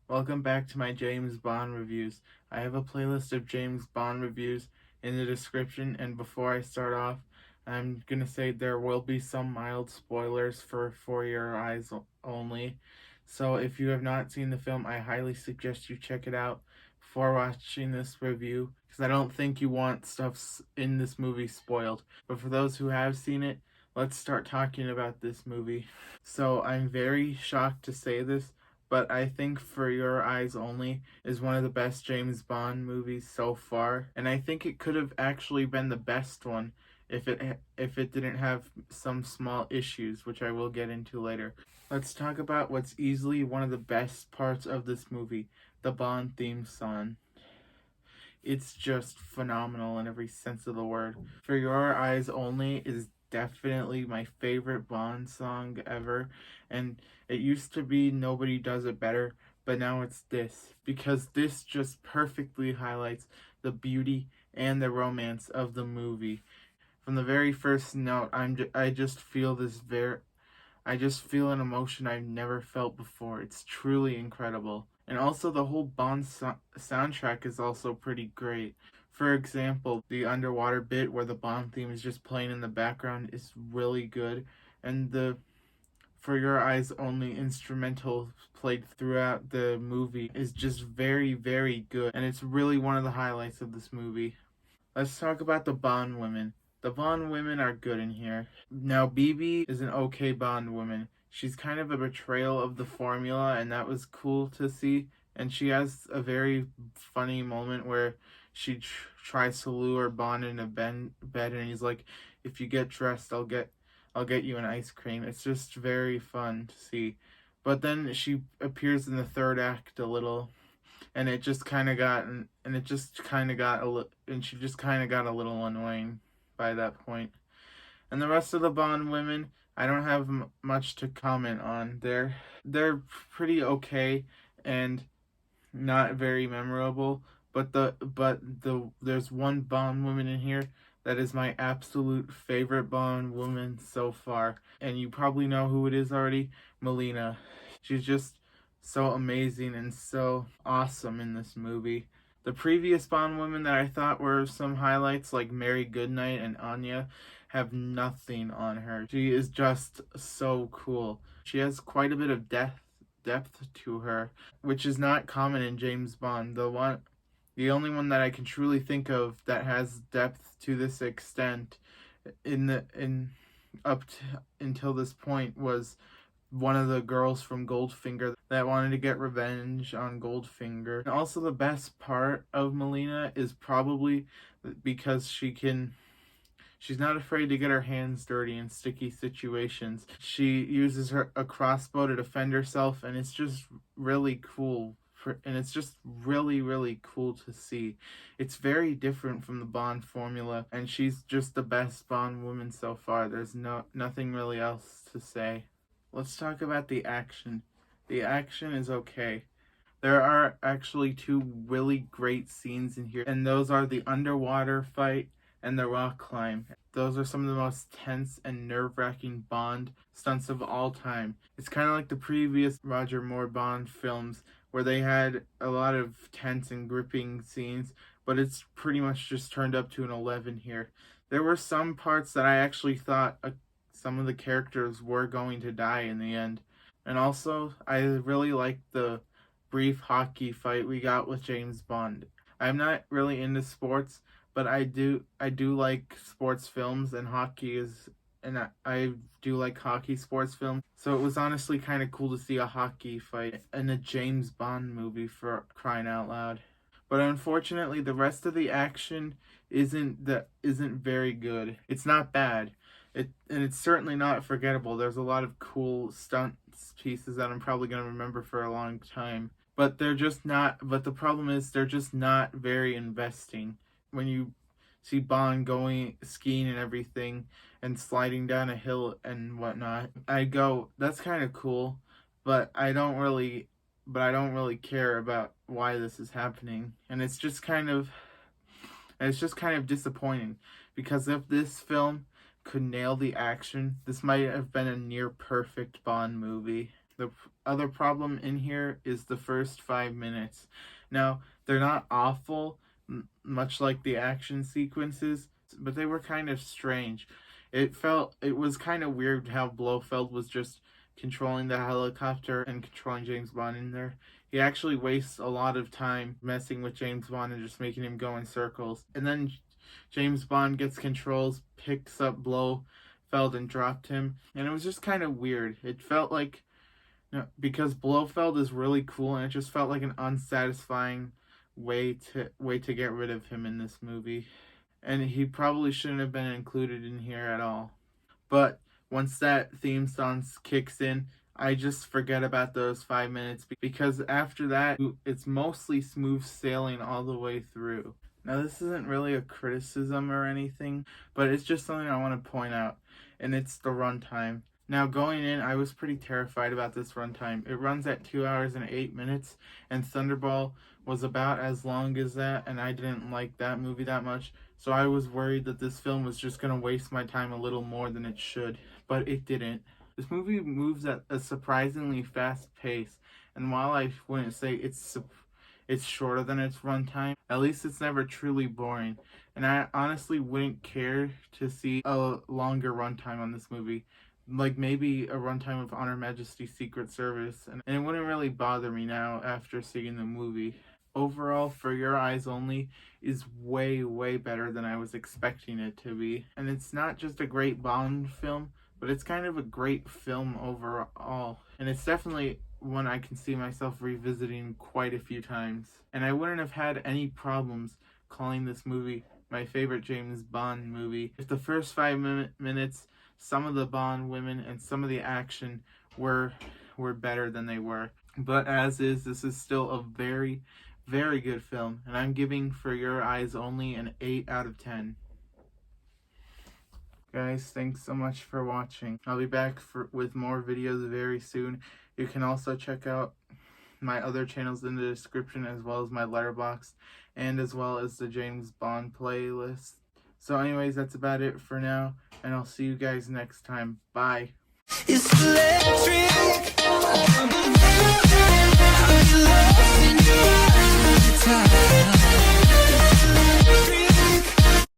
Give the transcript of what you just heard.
Welcome back to my James Bond reviews. I have a playlist of James Bond reviews in the description, and before I start off, I'm gonna say there will be some mild spoilers for your eyes only. So if you have not seen the film, I highly suggest you check it out before watching this review, because I don't think you want stuff in this movie spoiled. But for those who have seen it, let's start talking about this movie. So I'm very shocked to say this, but I think For Your Eyes Only is one of the best James Bond movies so far, and I think it could have actually been the best one if it didn't have some small issues, which I will get into later. Let's talk about what's easily one of the best parts of this movie, the Bond theme song. It's just phenomenal in every sense of the word. For Your Eyes Only is definitely my favorite Bond song ever, and it used to be Nobody Does It Better, but now it's this, because this just perfectly highlights the beauty and the romance of the movie. From the very first note, I just feel I just feel an emotion I've never felt before. It's truly incredible. And also, the whole soundtrack is also pretty great. For example, the underwater bit where the Bond theme is just playing in the background is really good. And the For Your Eyes Only instrumental played throughout the movie is just very, very good. And it's really one of the highlights of this movie. Let's talk about the Bond women. The Bond women are good in here. Now, BB is an okay Bond woman. She's kind of a betrayal of the formula, and that was cool to see. And she has a very funny moment where she tries to lure Bond in a bed, and he's like, "If you get dressed, I'll get you an ice cream." It's just very fun to see. But then she appears in the third act a little, and it just kind of got and it just kind of got a little, and she just kind of got a little annoying by that point. And the rest of the Bond women, I don't have much to comment on. They're pretty okay and not very memorable, but there's one Bond woman in here that is my absolute favorite Bond woman so far, and you probably know who it is already, Melina. She's just so amazing and so awesome in this movie. The previous Bond women that I thought were some highlights, like Mary Goodnight and Anya, have nothing on her. She is just so cool. She has quite a bit of depth to her, which is not common in James Bond. The only one that I can truly think of that has depth to this extent in up to, until this point was one of the girls from Goldfinger that wanted to get revenge on Goldfinger. And also, the best part of Melina is probably because she's not afraid to get her hands dirty in sticky situations. She uses a crossbow to defend herself, and it's just really cool. And it's just really, really cool to see. It's very different from the Bond formula, and she's just the best Bond woman so far. There's nothing really else to say. Let's talk about the action. The action is okay. There are actually two really great scenes in here, and those are the underwater fight and the rock climb. Those are some of the most tense and nerve-wracking Bond stunts of all time. It's kind of like the previous Roger Moore Bond films where they had a lot of tense and gripping scenes, but it's pretty much just turned up to an 11 here. There were some parts that I actually thought some of the characters were going to die in the end. And also, I really liked the brief hockey fight we got with James Bond. I'm not really into sports, but I do like sports films, and hockey is and I do like hockey sports films. So it was honestly kind of cool to see a hockey fight in a James Bond movie, for crying out loud. But unfortunately, the rest of the action isn't very good. It's not bad. And it's certainly not forgettable. There's a lot of cool stunts pieces that I'm probably going to remember for a long time. But they're just not but the problem is they're just not very investing. When you see Bond going skiing and everything and sliding down a hill and whatnot, I go, that's kind of cool, but I don't really care about why this is happening. And it's just kind of disappointing, because if this film could nail the action, this might have been a near perfect Bond movie. The other problem in here is the first 5 minutes. Now, they're not awful, much like the action sequences, but they were kind of strange. It was kind of weird how Blofeld was just controlling the helicopter and controlling James Bond in there. He actually wastes a lot of time messing with James Bond and just making him go in circles. And then James Bond gets controls, picks up Blofeld and dropped him. And it was just kind of weird. It felt like, because Blofeld is really cool, and it just felt like an unsatisfying way to get rid of him in this movie. And he probably shouldn't have been included in here at all. But once that theme song kicks in, I just forget about those 5 minutes, because after that, it's mostly smooth sailing all the way through. Now, this isn't really a criticism or anything, but it's just something I want to point out, and it's the runtime. Now, going in, I was pretty terrified about this runtime. It runs at 2 hours and 8 minutes, and Thunderball was about as long as that, and I didn't like that movie that much, so I was worried that this film was just going to waste my time a little more than it should, but it didn't. This movie moves at a surprisingly fast pace, and while I wouldn't say it's shorter than its runtime, at least it's never truly boring, and I honestly wouldn't care to see a longer runtime on this movie. Like maybe a runtime of On Her Majesty's Secret Service, and it wouldn't really bother me now after seeing the movie. Overall, For Your Eyes Only is way, way better than I was expecting it to be. And it's not just a great Bond film, but it's kind of a great film overall. And it's definitely one I can see myself revisiting quite a few times. And I wouldn't have had any problems calling this movie my favorite James Bond movie if the first 5 minutes, some of the Bond women and some of the action were better than they were. But as is, this is still a very, very good film, and I'm giving For Your Eyes Only an 8 out of 10. Guys, thanks so much for watching. I'll be back with more videos very soon. You can also check out my other channels in the description, as well as my Letterboxd, and as well as the James Bond playlist. So anyways, that's about it for now, and I'll see you guys next time. Bye. It's electric. I'm lost in your eyes.